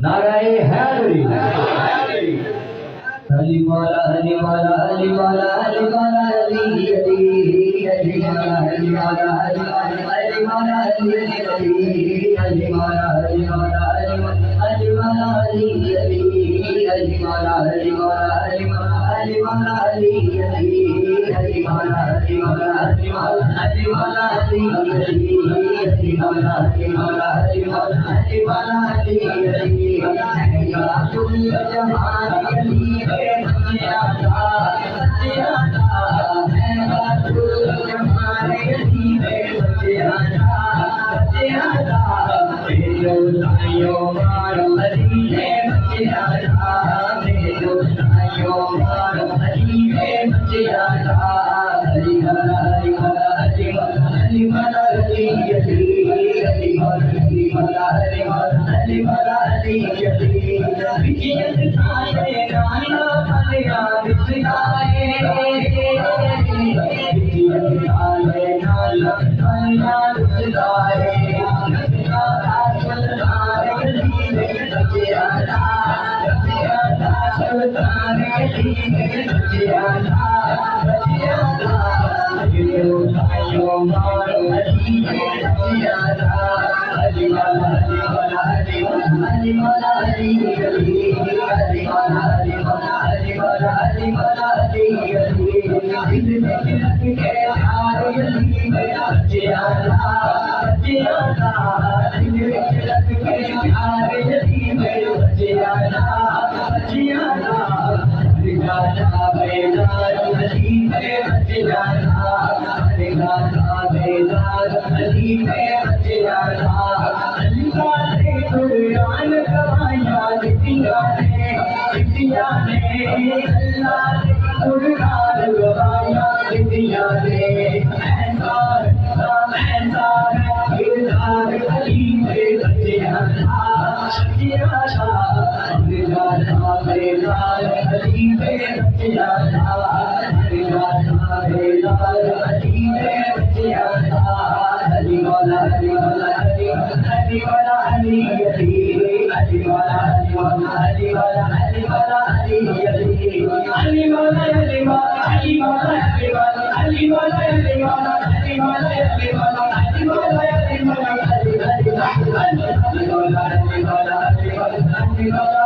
नाराए हैदरी अली मौला अली मौला अली मौला अली मौला अली अली अली मौला अली मौला अली मौला अली अली मौला अली मौला अली मौला अली अली अली मौला अली मौला अली मौला अली अली अली मौला अली मौला अली मौला अली अली मौला अली मौला अली मौला अली अली कुल जहान अली है सच्चा सच्चा है कुल जहान अली है सच्चा सच्चा मेरे सायो मारो अली है सच्चा मेरे सायो मारो अली है सच्चा अली वाला अली वाला अली वाला अली वाला अली अली अली वाला अली वाला अली वाला अली वाला अली अली विजय साए गाना फलिया विजय विजय साए गाना फलिया विजय Ali